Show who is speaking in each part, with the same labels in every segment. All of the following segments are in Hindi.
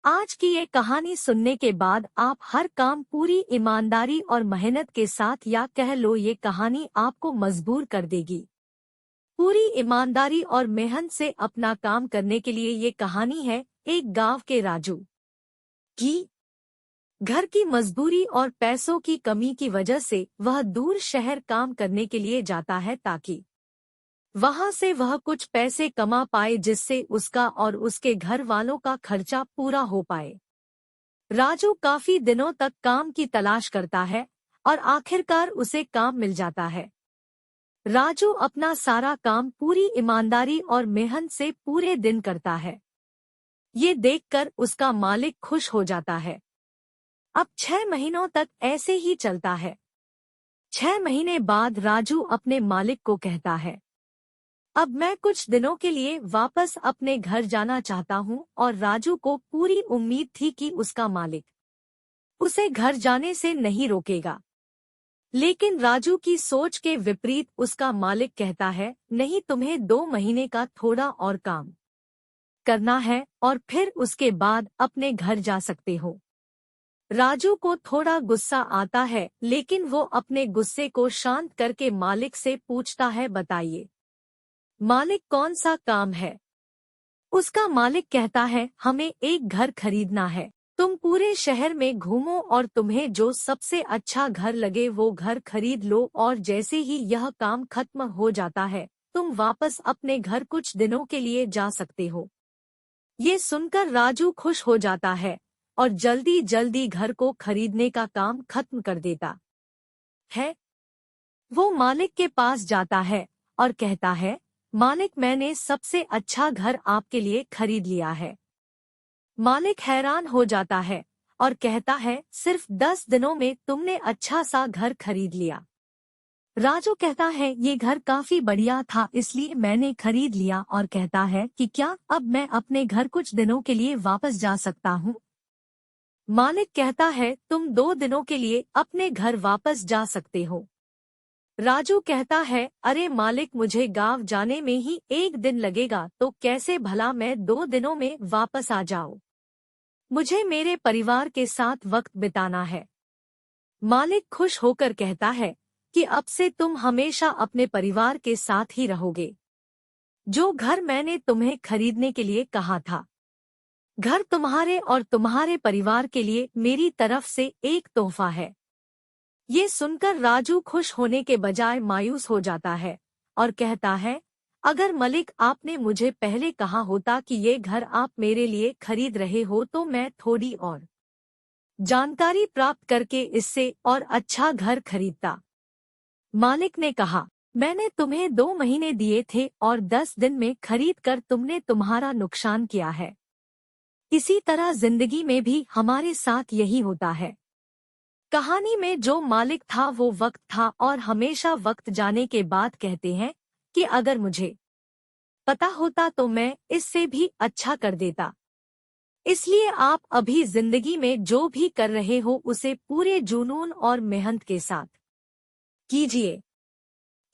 Speaker 1: आज की ये कहानी सुनने के बाद आप हर काम पूरी ईमानदारी और मेहनत के साथ, या कह लो ये कहानी आपको मजबूर कर देगी। पूरी ईमानदारी और मेहनत से अपना काम करने के लिए ये कहानी है एक गांव के राजू की। घर की मजबूरी और पैसों की कमी की वजह से वह दूर शहर काम करने के लिए जाता है ताकि वहां से वह कुछ पैसे कमा पाए, जिससे उसका और उसके घर वालों का खर्चा पूरा हो पाए। राजू काफी दिनों तक काम की तलाश करता है और आखिरकार उसे काम मिल जाता है। राजू अपना सारा काम पूरी ईमानदारी और मेहनत से पूरे दिन करता है। ये देखकर उसका मालिक खुश हो जाता है। अब 6 महीनों तक ऐसे ही चलता है। 6 महीने बाद राजू अपने मालिक को कहता है, अब मैं कुछ दिनों के लिए वापस अपने घर जाना चाहता हूँ। और राजू को पूरी उम्मीद थी कि उसका मालिक उसे घर जाने से नहीं रोकेगा। लेकिन राजू की सोच के विपरीत उसका मालिक कहता है, नहीं, तुम्हें 2 महीने का थोड़ा और काम करना है और फिर उसके बाद अपने घर जा सकते हो। राजू को थोड़ा गुस्सा आता है, लेकिन वो अपने गुस्से को शांत करके मालिक से पूछता है, बताइए मालिक, कौन सा काम है। उसका मालिक कहता है, हमें एक घर खरीदना है। तुम पूरे शहर में घूमो और तुम्हें जो सबसे अच्छा घर लगे वो घर खरीद लो, और जैसे ही यह काम खत्म हो जाता है तुम वापस अपने घर कुछ दिनों के लिए जा सकते हो। ये सुनकर राजू खुश हो जाता है और जल्दी जल्दी घर को खरीदने का काम खत्म कर देता है। वो मालिक के पास जाता है और कहता है, मालिक, मैंने सबसे अच्छा घर आपके लिए खरीद लिया है। मालिक हैरान हो जाता है और कहता है, सिर्फ 10 दिनों में तुमने अच्छा सा घर खरीद लिया। राजू कहता है, ये घर काफी बढ़िया था इसलिए मैंने खरीद लिया, और कहता है कि क्या अब मैं अपने घर कुछ दिनों के लिए वापस जा सकता हूँ। मालिक कहता है, तुम 2 दिनों के लिए अपने घर वापस जा सकते हो। राजू कहता है, अरे मालिक, मुझे गांव जाने में ही 1 दिन लगेगा, तो कैसे भला मैं 2 दिनों में वापस आ जाऊं। मुझे मेरे परिवार के साथ वक्त बिताना है। मालिक खुश होकर कहता है कि अब से तुम हमेशा अपने परिवार के साथ ही रहोगे। जो घर मैंने तुम्हें खरीदने के लिए कहा था, घर तुम्हारे और तुम्हारे परिवार के लिए मेरी तरफ से एक तोहफा है। ये सुनकर राजू खुश होने के बजाय मायूस हो जाता है और कहता है, अगर मलिक आपने मुझे पहले कहा होता कि ये घर आप मेरे लिए खरीद रहे हो तो मैं थोड़ी और जानकारी प्राप्त करके इससे और अच्छा घर खरीदता। मालिक ने कहा, मैंने तुम्हें 2 महीने दिए थे और 10 दिन में खरीद कर तुमने तुम्हारा नुकसान किया है। इसी तरह जिंदगी में भी हमारे साथ यही होता है। कहानी में जो मालिक था वो वक्त था, और हमेशा वक्त जाने के बाद कहते हैं कि अगर मुझे पता होता तो मैं इससे भी अच्छा कर देता। इसलिए आप अभी जिंदगी में जो भी कर रहे हो उसे पूरे जुनून और मेहनत के साथ कीजिए।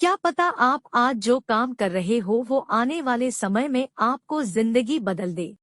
Speaker 1: क्या पता आप आज जो काम कर रहे हो वो आने वाले समय में आपको जिंदगी बदल दे।